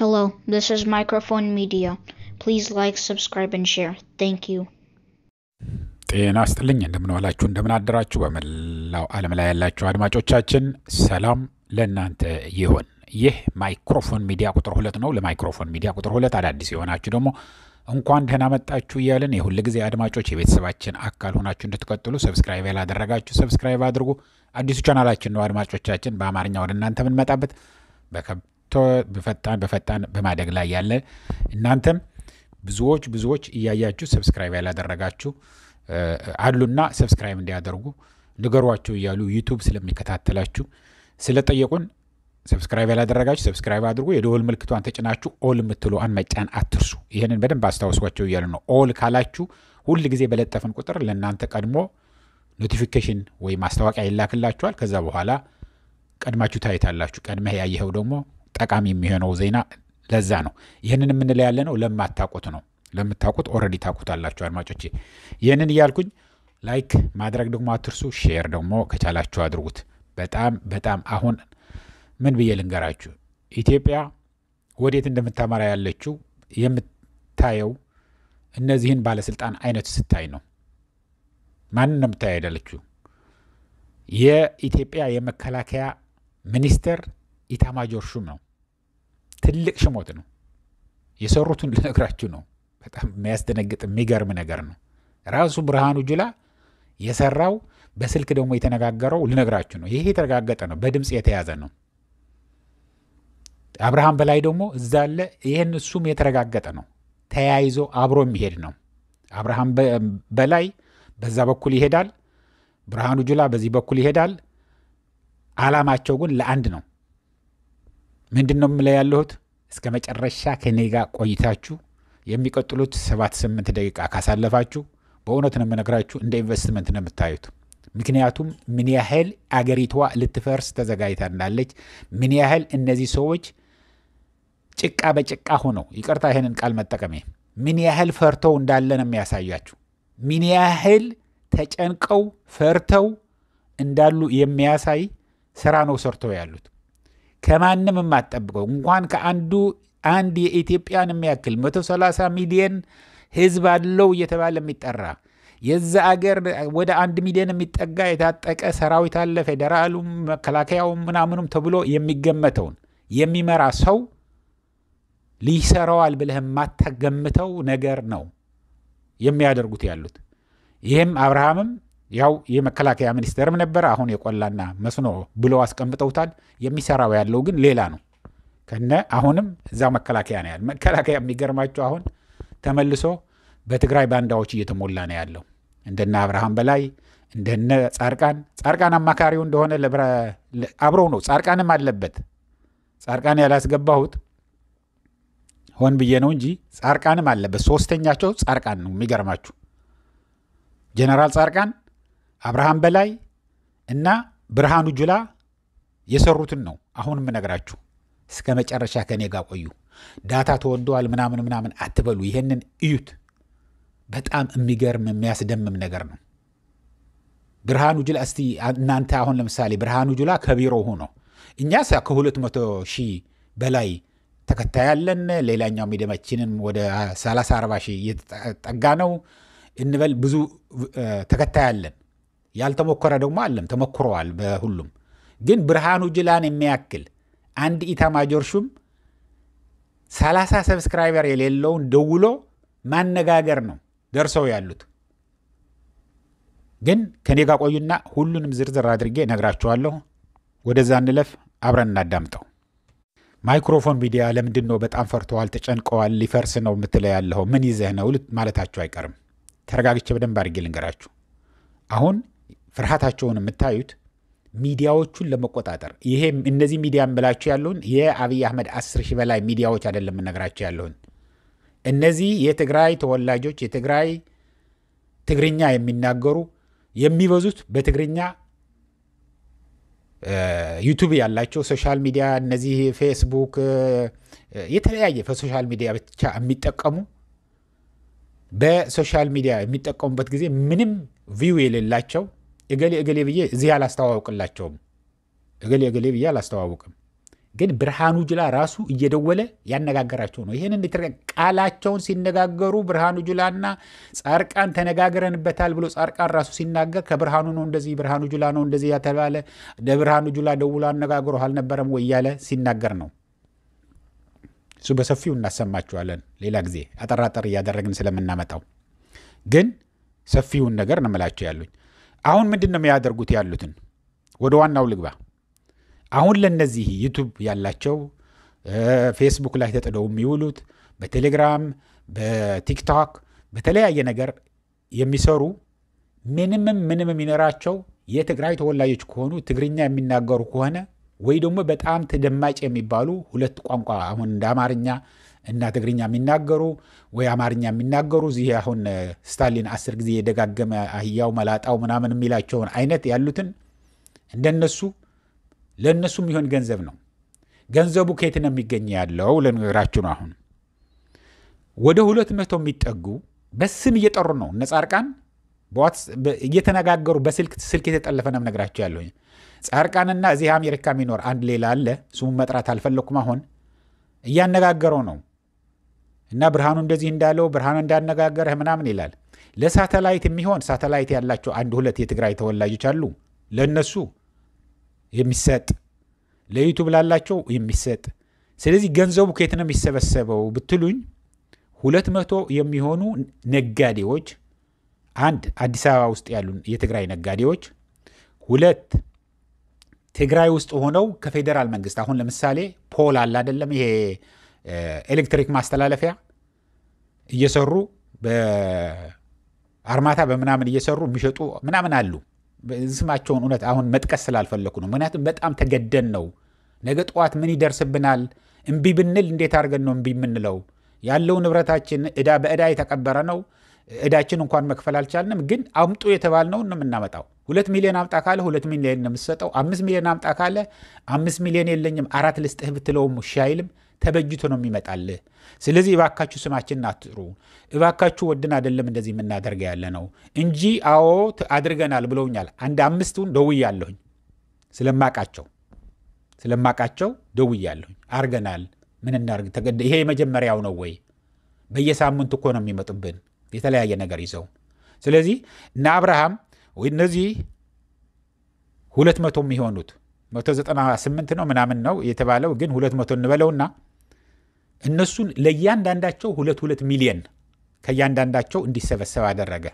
Hello, this is Microphone Media. Please like, subscribe, and share. Thank you. ጤና ይስጥልኝ እንደምን ዋላችሁ እንደምን አደራችሁ በመላው ዓለም ላይ ያላችሁ አድማጮቻችን ሰላም ለእናንተ ይሁን። ይህ ማይክሮፎን ሚዲያ ቁጥር 2 ነው። ለማይክሮፎን ሚዲያ ቁጥር 2 አዳዲስ የሆናችሁ ደግሞ እንኳን ደህና መጣችሁ እያልን የሁሉ ጊዜ አድማጮች የቤተሰባችን አካል ሆናችሁ እንድትቀጥሉ ሰብስክራይብ ያላደረጋችሁ ሰብስክራይብ አድርጉ። አዲሱ ቻናላችን ነው አድማጮቻችን በአማርኛ ወደ እናንተ የምንመጣበት በፈጣን በማደግ ላይ ያለ እናንተም ብዙዎች እያያችሁ ሰብስክራይብ ያላደረጋችሁ አሉና ሰብስክራይብ እንዲያደርጉ ንገሯቸው እያሉ ዩቲዩብ ስለሚከታተላችሁ ስለጠየቁን ሰብስክራይብ ያላደረጋችሁ ሰብስክራይብ አድርጉ። የደወል ምልክቷን ተጭናችሁ ኦል የምትሉን መጫን አትርሱ። ይሄንን በደንብ አስታውሷቸው እያሉ ነው። ኦል ካላችሁ ሁሉ ጊዜ በለጠፈን ቁጥር ለእናንተ ቀድሞ ኖቲፊኬሽን ወይ ማስታወቂያ ይላክላችኋል። ከዛ በኋላ ቀድማችሁ ታይታላችሁ። ቀድመህ ያየኸው ደግሞ ጠቃሚ የሚሆነው ዜና ለዛ ነው። ይሄንን የምንለው ያለ ነው ለማታውቁት ነው። ለምታውቁት ኦሬዲ ታውቁታላችሁ አድማጮቼ። ይሄንን እያልኩኝ ላይክ ማድረግ ደግሞ አትርሱ። ሼር ደግሞ ከቻላችሁ አድርጉት። በጣም አሁን ምን ብዬ ልንገራችሁ ኢትዮጵያ ወዴት እንደምታመራ ያለችው የምታየው እነዚህን ባለስልጣን አይነት ስታይ ነው። ማን ነው የምታየው ያለችው? የኢትዮጵያ የመከላከያ ሚኒስተር ኢታማጆር ሹም ነው። ትልቅ ሽሞት ነው። የሰሩትን ልነግራችሁ ነው። በጣም የሚያስደነግጥ የሚገርም ነገር ነው። ራሱ ብርሃኑ ጁላ የሰራው በስልክ ደግሞ የተነጋገረው ልነግራችሁ ነው። ይሄ የተረጋገጠ ነው። በድምጽ የተያዘ ነው። አብርሃም በላይ ደግሞ እዛ አለ። ይሄን እሱም የተረጋገጠ ነው። ተያይዞ አብሮ የሚሄድ ነው። አብርሃም በላይ በዛ በኩል ይሄዳል፣ ብርሃኑ ጁላ በዚህ በኩል ይሄዳል። ዓላማቸው ግን ለአንድ ነው። ምንድነው የምለው ያለሁት? እስከ መጨረሻ ከኔ ጋር ቆይታችሁ የሚቀጥሉት 7-8 ደቂቃ ካሳለፋችሁ በእውነት ነው የምነግራችሁ እንደ ኢንቨስትመንት ነው የምታዩት። ምክንያቱም ምን ያህል አገሪቷ ልትፈርስ ተዘጋጅታ እንዳለች፣ ምን ያህል እነዚህ ሰዎች ጭቃ በጭቃ ሆነው ይቅርታ ይሄንን ቃል መጠቀሜ ምን ያህል ፈርተው እንዳለ ነው የሚያሳያችሁ። ምን ያህል ተጨንቀው ፈርተው እንዳሉ የሚያሳይ ስራ ነው ሰርተው ያሉት። ከማንም የማትጠብቀው እንኳን አንድ የኢትዮጵያን የሚያክል 130 ሚሊዮን ህዝብ አለው እየተባለ የሚጠራ የዛ አገር ወደ 1 ሚሊዮን የሚጠጋ የታጠቀ ሰራዊት አለ፣ ፌደራሉም መከላከያውም ምናምኑም ተብሎ የሚገመተውን የሚመራ ሰው ሊሰራዋል ብለህ የማታገምተው ነገር ነው የሚያደርጉት ያሉት። ይህም አብርሃምም ያው የመከላከያ ሚኒስተርም ነበር። አሁን የቆላና መስኖ ብሎ አስቀምጠውታል። የሚሰራው ያለው ግን ሌላ ነው። አሁንም እዛው መከላከያ ነው ያለው። መከላከያ የሚገርማቸው አሁን ተመልሶ በትግራይ ባንዳዎች እየተሞላ ነው ያለው። እንደነ አብርሃም በላይ እንደነ ጻርቃን አማካሪው እንደሆነ አብረው ነው። ጻርቃንም አለበት። ጻርቃን ያላስገባሁት ሆን ብዬ ነው እንጂ ጻርቃንም አለበት። ሶስተኛቸው ጻርቃን ነው። የሚገርማችሁ ጀነራል ጻርቃን፣ አብርሃም በላይ እና ብርሃኑ ጁላ የሰሩትን ነው አሁን የምነግራችሁ። እስከ መጨረሻ ከኔ ጋር ቆዩ። ዳታ ተወደዋል ምናምን አትበሉ። ይሄንን እዩት። በጣም የሚገርም የሚያስደምም ነገር ነው። ብርሃኑ ጁላ እስቲ እናንተ አሁን ለምሳሌ ብርሃኑ ጁላ ከቢሮ ሆኖ እኛስ ከ200,000 በላይ ተከታይ ያለን፣ ሌላኛው ሚዲያችንን ወደ 30-40 ሺህ እየተጠጋ ነው እንበል። ብዙ ተከታይ ያለን፣ ያልተሞከረ ደግሞ አለም ተሞክረዋል በሁሉም። ግን ብርሃኑ ጁላን የሚያክል አንድ ኢታማጆር ሹም 30 ሰብስክራይበር የሌለውን ደውሎ ማነጋገር ነው ደርሰው ያሉት። ግን ከኔ ጋር ቆዩና ሁሉንም ዝርዝር አድርጌ ነግራችኋለሁ። ወደዛ እንለፍ፣ አብረን እናዳምጠው። ማይክሮፎን ሚዲያ ለምንድን ነው በጣም ፈርተዋል፣ ተጨንቀዋል፣ ሊፈርስ ነው የምትለው ያለኸው? ምን ይዘህ ነው ማለታችሁ አይቀርም። ተረጋግቼ በደንብ አድርጌ ልንገራችሁ። አሁን ፍርሃታቸውን የምታዩት ሚዲያዎቹን ለመቆጣጠር ይሄ እነዚህ ሚዲያ ብላችሁ ያለውን የአብይ አህመድ 10,000 በላይ ሚዲያዎች አይደለም የምነግራችሁ ያለውን። እነዚህ የትግራይ ተወላጆች የትግራይ ትግርኛ የሚናገሩ የሚበዙት በትግርኛ ዩቲዩብ ያላቸው ሶሻል ሚዲያ እነዚህ ፌስቡክ የተለያየ በሶሻል ሚዲያ ብቻ የሚጠቀሙ በሶሻል ሚዲያ የሚጠቀሙበት ጊዜ ምንም ቪው የሌላቸው እገሌ ብዬ እዚህ አላስተዋውቅላቸውም። እገሌ ብዬ አላስተዋውቅም። ግን ብርሃኑ ጁላ ራሱ እየደወለ ያነጋገራቸው ነው። ይሄንን ቃላቸውን ሲነጋገሩ ብርሃኑ ጁላና ጻርቃን ተነጋግረንበታል ብሎ ጻርቃን ራሱ ሲናገር ከብርሃኑ ነው እንደዚህ ብርሃኑ ጁላ ነው እንደዚህ ያተባለ ለብርሃኑ ጁላ ደውሎ አነጋግሮ አልነበረም ወይ ያለ ሲናገር ነው። እሱ በሰፊው እናሰማችኋለን ሌላ ጊዜ አጠራጠር እያደረግን ስለምናመጣው። ግን ሰፊውን ነገር ነው የምላቸው ያሉኝ። አሁን ምንድን ነው የሚያደርጉት ያሉትን? ወደ ዋናው ልግባ። አሁን ለነዚህ ዩቱብ ያላቸው ፌስቡክ ላይ ተጥደው የሚውሉት በቴሌግራም በቲክቶክ በተለያየ ነገር የሚሰሩ ምንም የሚኖራቸው የትግራይ ተወላጆች ከሆኑ ትግርኛ የሚናገሩ ከሆነ ወይ ደግሞ በጣም ተደማጭ የሚባሉ ሁለት ቋንቋ አሁን እንደ አማርኛ እና ትግርኛ የሚናገሩ ወይ አማርኛ የሚናገሩ እዚህ አሁን ስታሊን 10 ጊዜ የደጋገመ አህያው መላጣው ምናምን የሚላቸውን አይነት ያሉትን እንደነሱ ለነሱም ይሆን ገንዘብ ነው። ገንዘቡ ከየት ነው የሚገኝ ያለው ለነገራችሁ ነው። አሁን ወደ 200 የሚጠጉ በስም እየጠሩ ነው ነጻርቃን እየተነጋገሩ በስልክ የተጠለፈ ነው ነገራችሁ ያለው። ጻርቃንና እዚህ አሜሪካ የሚኖር አንድ ሌላ አለ፣ ስሙን መጥራት አልፈለኩም። አሁን እያነጋገረው ነው እና ብርሃኑ እንደዚህ እንዳለው ብርሃኑ እንዳነጋገረህ ምናምን ይላል። ለሳተላይት የሚሆን ሳተላይት ያላቸው አንድ ሁለት የትግራይ ተወላጆች አሉ። ለነሱ የሚሰጥ ለዩቱብ ላላቸው የሚሰጥ። ስለዚህ ገንዘቡ ከየት ነው የሚሰበሰበው ብትሉኝ 200 የሚሆኑ ነጋዴዎች፣ አንድ አዲስ አበባ ውስጥ ያሉ የትግራይ ነጋዴዎች፣ ሁለት ትግራይ ውስጥ ሆነው ከፌደራል መንግስት አሁን ለምሳሌ ፖል አለ አይደለም ይሄ ኤሌክትሪክ ማስተላለፊያ እየሰሩ በአርማታ በምናምን እየሰሩ የሚሸጡ ምናምን አሉ። ስማቸውን እውነት አሁን መጥቀስ ስላልፈለኩ ነው። ምክንያቱም በጣም ተገደን ነው። ነገ ጠዋት ምን ይደርስብናል? እምቢ ብንል እንዴት አድርገን ነው እምቢ የምንለው? ያለው ንብረታችን በዕዳ የተቀበረ ነው። ዕዳችን እንኳን መክፈል አልቻልንም። ግን አምጡ የተባልነውን ነው የምናመጣው። 2 ሚሊዮን አምጣ ካለ 2 ሚሊዮን ነው የምትሰጠው። 5 ሚሊዮን አምጣ ካለ 5 ሚሊዮን የለኝም 4 ልስጥህ ብትለውም እሺ አይልም። ተበጅቶ ነው የሚመጣልህ። ስለዚህ እባካችሁ ስማችንን አትጥሩ። እባካችሁ ወድን አይደለም እንደዚህ የምናደርገው ያለ ነው እንጂ አዎ አድርገናል ብለውኛል። አንድ 5ቱን ደውያለሁኝ ስለማቃቸው ደውያለሁኝ። አርገናል ምን እናርግ? ይሄ የመጀመሪያው ነው ወይ? በየሳምንቱ እኮ ነው የሚመጡብን የተለያየ ነገር ይዘው። ስለዚህ እና አብርሃም ወይ እነዚህ 200 የሚሆኑት 198 ነው ምናምን ነው የተባለው፣ ግን 200 እንበለውና እነሱን ለእያንዳንዳቸው 2 ሚሊዮን ከእያንዳንዳቸው እንዲሰበሰብ አደረገ።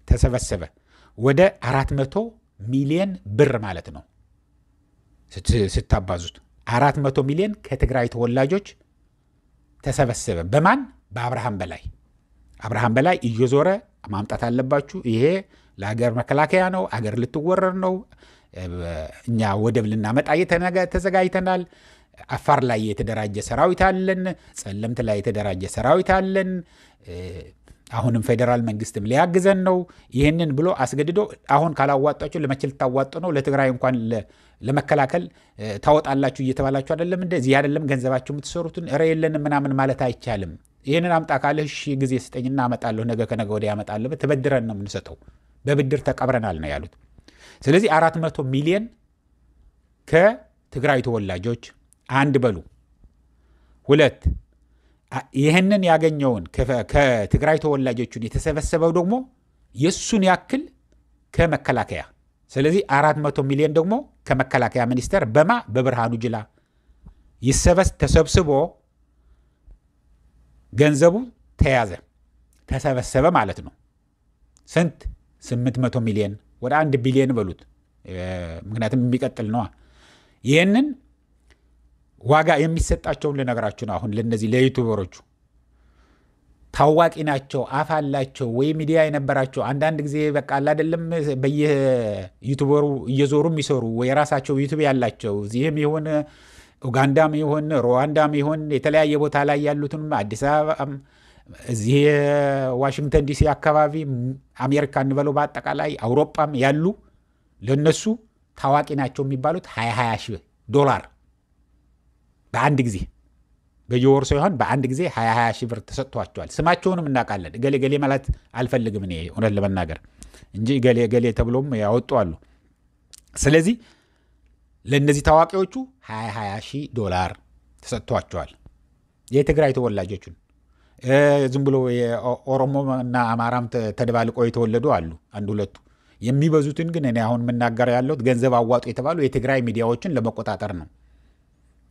ተሰበሰበ። ወደ 400 ሚሊዮን ብር ማለት ነው ስታባዙት 400 ሚሊዮን ከትግራይ ተወላጆች ተሰበሰበ። በማን? በአብርሃም በላይ እየዞረ ማምጣት አለባችሁ። ይሄ ለሀገር መከላከያ ነው፣ አገር ልትወረር ነው፣ እኛ ወደብ ልናመጣ ተዘጋጅተናል፣ አፋር ላይ የተደራጀ ሰራዊት አለን፣ ጸለምት ላይ የተደራጀ ሰራዊት አለን፣ አሁንም ፌዴራል መንግስትም ሊያግዘን ነው። ይህንን ብሎ አስገድዶ አሁን ካላዋጣችሁ ለመቼ ልታዋጡ ነው? ለትግራይ እንኳን ለመከላከል ታወጣላችሁ እየተባላችሁ አይደለም? እንደዚህ አይደለም ገንዘባችሁ የምትሰሩትን እረ የለንም ምናምን ማለት አይቻልም። ይህንን አምጣ ካለህ እሺ ጊዜ ስጠኝና አመጣለሁ፣ ነገ ከነገ ወዲያ አመጣለሁ፣ ተበድረን ነው የምንሰጠው፣ በብድር ተቀብረናል ነው ያሉት። ስለዚህ 400 ሚሊዮን ከትግራይ ተወላጆች አንድ በሉ። ሁለት ይህንን ያገኘውን ከትግራይ ተወላጆቹን የተሰበሰበው ደግሞ የሱን ያክል ከመከላከያ። ስለዚህ 400 ሚሊዮን ደግሞ ከመከላከያ ሚኒስቴር በብርሃኑ ጁላ ተሰብስቦ ገንዘቡ ተሰበሰበ ማለት ነው። ስንት? 800 ሚሊዮን ወደ 1 ቢሊዮን በሉት። ምክንያቱም የሚቀጥል ነዋ። ይህንን ዋጋ የሚሰጣቸውን ልነግራችሁ ነው። አሁን ለነዚህ ለዩቱበሮቹ ታዋቂ ናቸው፣ አፍ አላቸው ወይ ሚዲያ የነበራቸው አንዳንድ ጊዜ በቃ አይደለም በየዩቱበሩ እየዞሩ የሚሰሩ ወይ የራሳቸው ዩቱብ ያላቸው እዚህም ይሁን ኡጋንዳም ይሁን ሩዋንዳም ይሁን የተለያየ ቦታ ላይ ያሉትን አዲስ አበባ እዚህ ዋሽንግተን ዲሲ አካባቢ አሜሪካ እንበለው በአጠቃላይ አውሮፓም ያሉ ለነሱ ታዋቂ ናቸው የሚባሉት $20,000 በአንድ ጊዜ በየወር ሳይሆን በአንድ ጊዜ $20,000 ተሰጥቷቸዋል። ስማቸውንም እናውቃለን። ገሌ ማለት አልፈልግም እኔ እውነት ለመናገር እንጂ ገሌ ተብሎም ያወጡ አሉ። ስለዚህ ለእነዚህ ታዋቂዎቹ $20,000 ተሰጥቷቸዋል። የትግራይ ተወላጆቹን ዝም ብሎ የኦሮሞና አማራም ተደባልቆ የተወለዱ አሉ አንድ ሁለቱ። የሚበዙትን ግን እኔ አሁን የምናገር ያለሁት ገንዘብ አዋጡ የተባሉ የትግራይ ሚዲያዎችን ለመቆጣጠር ነው።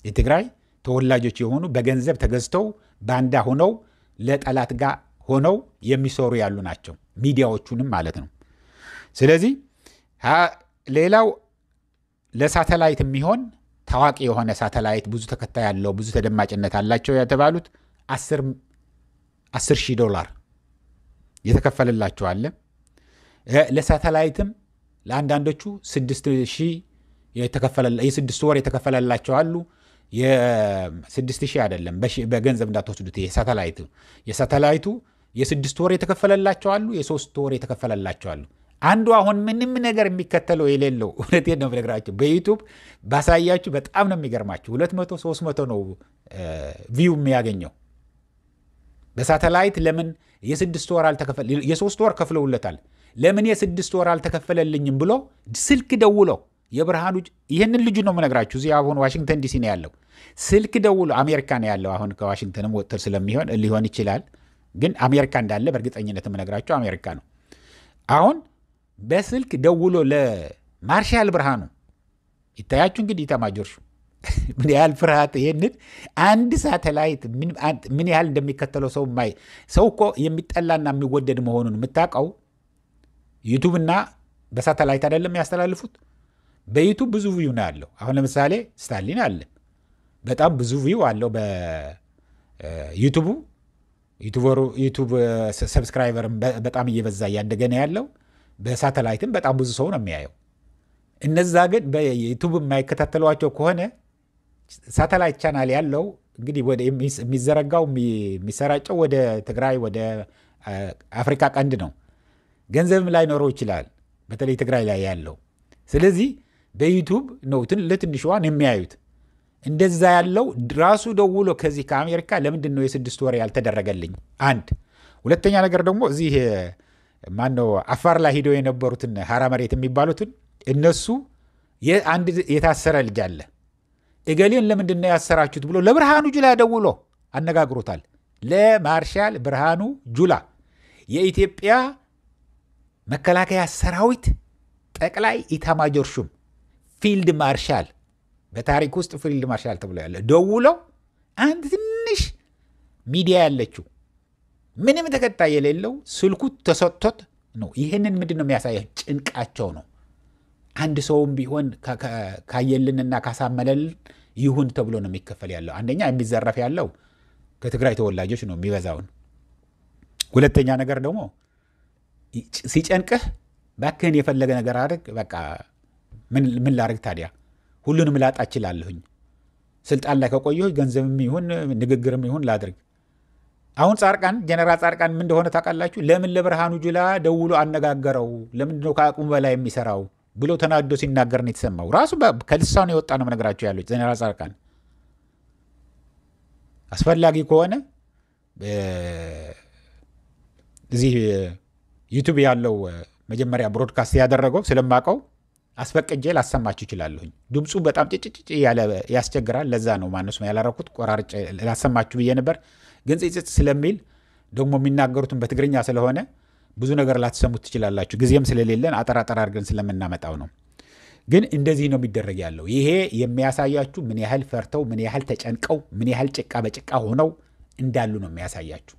የትግራይ ተወላጆች የሆኑ በገንዘብ ተገዝተው ባንዳ ሆነው ለጠላት ጋር ሆነው የሚሰሩ ያሉ ናቸው፣ ሚዲያዎቹንም ማለት ነው። ስለዚህ ሌላው ለሳተላይት የሚሆን ታዋቂ የሆነ ሳተላይት ብዙ ተከታይ ያለው ብዙ ተደማጭነት አላቸው የተባሉት $10,000 የተከፈለላቸው አለ። ለሳተላይትም ለአንዳንዶቹ 6,000 የ6 ወር የተከፈለላቸው አሉ። የ6,000 አይደለም በገንዘብ እንዳትወስዱት። የሳተላይቱ የ6 ወር የተከፈለላቸው አሉ፣ የ3 ወር የተከፈለላቸው አሉ። አንዱ አሁን ምንም ነገር የሚከተለው የሌለው እውነቴን ነው የምነግራቸው። በዩቱብ ባሳያችሁ በጣም ነው የሚገርማችሁ። 200-300 ነው ቪው የሚያገኘው። በሳተላይት ለምን የ6 ወር አልተከፈለ? የ3 ወር ከፍለውለታል። ለምን የ6 ወር አልተከፈለልኝም ብሎ ስልክ ደውሎ የብርሃኑ ይህንን ልጁ ነው የምነግራችሁ። እዚህ አሁን ዋሽንግተን ዲሲ ነው ያለው። ስልክ ደውሎ አሜሪካ ነው ያለው። አሁን ከዋሽንግተንም ወጥተር ስለሚሆን ሊሆን ይችላል፣ ግን አሜሪካ እንዳለ በእርግጠኝነት የምነግራችሁ አሜሪካ ነው። አሁን በስልክ ደውሎ ለማርሻል ብርሃኑ ይታያችሁ እንግዲህ ኢታማዦር ሹም ምን ያህል ፍርሃት! ይሄንን አንድ ሳተላይት ምን ያህል እንደሚከተለው ሰው እኮ የሚጠላና የሚወደድ መሆኑን የምታውቀው ዩቱብ እና በሳተላይት አይደለም ያስተላልፉት። በዩቱብ ብዙ ቪው ነው ያለው። አሁን ለምሳሌ ስታሊን አለ፣ በጣም ብዙ ቪው አለው በዩቱብ ሰብስክራይበርም በጣም እየበዛ እያደገ ነው ያለው። በሳተላይትም በጣም ብዙ ሰው ነው የሚያየው። እነዛ ግን በዩቱብ የማይከታተሏቸው ከሆነ ሳተላይት ቻናል ያለው እንግዲህ ወደ የሚዘረጋው የሚሰራጨው ወደ ትግራይ ወደ አፍሪካ ቀንድ ነው። ገንዘብም ላይኖረው ይችላል፣ በተለይ ትግራይ ላይ ያለው። ስለዚህ በዩቱብ ነው ለትንሿን የሚያዩት። እንደዛ ያለው ራሱ ደውሎ ከዚህ ከአሜሪካ ለምንድን ነው የ6 ወር ያልተደረገልኝ? አንድ ሁለተኛ ነገር ደግሞ እዚህ ማነው አፋር ላይ ሂደው የነበሩትን ሀራ መሬት የሚባሉትን እነሱ አንድ የታሰረ ልጅ አለ። እገሌን ለምንድን ነው ያሰራችሁት ብሎ ለብርሃኑ ጁላ ደውሎ አነጋግሮታል። ለማርሻል ብርሃኑ ጁላ የኢትዮጵያ መከላከያ ሰራዊት ጠቅላይ ኢታማጆር ሹም ፊልድ ማርሻል፣ በታሪክ ውስጥ ፊልድ ማርሻል ተብሎ ያለ ደውለው አንድ ትንሽ ሚዲያ ያለችው ምንም ተከታይ የሌለው ስልኩ ተሰጥቶት ነው። ይህንን ምንድን ነው የሚያሳየው? ጭንቃቸው ነው። አንድ ሰውም ቢሆን ካየልንና ካሳመለልን ይሁን ተብሎ ነው የሚከፈል ያለው። አንደኛ የሚዘረፍ ያለው ከትግራይ ተወላጆች ነው የሚበዛውን። ሁለተኛ ነገር ደግሞ ሲጨንቅህ ባክህን የፈለገ ነገር አድርግ፣ በቃ ምን ላድርግ ታዲያ ሁሉንም ላጣ እችላለሁኝ፣ ስልጣን ላይ ከቆየሁ ገንዘብም ይሁን ንግግርም ይሁን ላድርግ። አሁን ጻድቃን ጀነራል ጻድቃን ምን እንደሆነ ታውቃላችሁ? ለምን ለብርሃኑ ጁላ ደውሎ አነጋገረው? ለምንድን ነው ከአቅሙ በላይ የሚሰራው ብሎ ተናዶ ሲናገር ነው የተሰማው። ራሱ ከልሳኑ የወጣ ነው ነገራቸው ያለው ጀነራል ጻድቃን። አስፈላጊ ከሆነ እዚህ ዩቱብ ያለው መጀመሪያ ብሮድካስት ያደረገው ስለማቀው አስፈቅጄ ላሰማችሁ ይችላለሁኝ። ድምፁ በጣም ጭጭጭ ያለ ያስቸግራል። ለዛ ነው ማነሱ ያላረኩት፣ ቆራርጬ ላሰማችሁ ብዬ ነበር። ግን ጽጽጽ ስለሚል ደግሞ የሚናገሩትን በትግርኛ ስለሆነ ብዙ ነገር ላትሰሙት ትችላላችሁ። ጊዜም ስለሌለን አጠራጠር አድርገን ስለምናመጣው ነው። ግን እንደዚህ ነው የሚደረግ ያለው። ይሄ የሚያሳያችሁ ምን ያህል ፈርተው፣ ምን ያህል ተጨንቀው፣ ምን ያህል ጭቃ በጭቃ ሆነው እንዳሉ ነው የሚያሳያችሁ።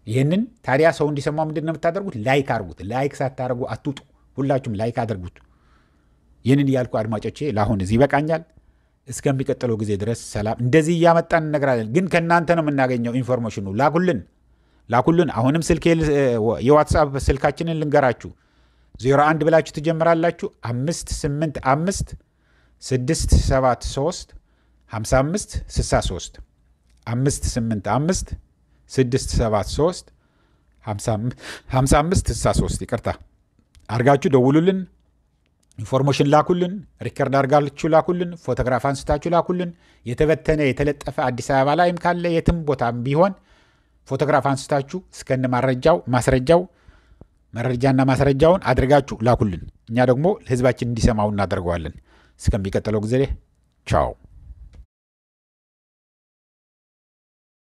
ይህንን ታዲያ ሰው እንዲሰማው ምንድን ነው የምታደርጉት? ላይክ አድርጉት። ላይክ ሳታደርጉ አትውጡ። ሁላችሁም ላይክ አድርጉት። ይህንን እያልኩ አድማጮቼ ለአሁን እዚህ ይበቃኛል። እስከሚቀጥለው ጊዜ ድረስ ሰላም። እንደዚህ እያመጣን እነግራለን፣ ግን ከእናንተ ነው የምናገኘው ኢንፎርሜሽኑ። ላኩልን። አሁንም የዋትሳፕ ስልካችንን ልንገራችሁ። 01 ብላችሁ ትጀምራላችሁ 585 673 55 63 585 673 55 63 ይቅርታ አርጋችሁ ደውሉልን። ኢንፎርሜሽን ላኩልን። ሪከርድ አርጋችሁ ላኩልን። ፎቶግራፍ አንስታችሁ ላኩልን። የተበተነ የተለጠፈ አዲስ አበባ ላይም ካለ የትም ቦታም ቢሆን ፎቶግራፍ አንስታችሁ እስከነ መረጃና ማስረጃውን አድርጋችሁ ላኩልን። እኛ ደግሞ ህዝባችን እንዲሰማው እናደርገዋለን። እስከሚቀጥለው ጊዜ ቻው።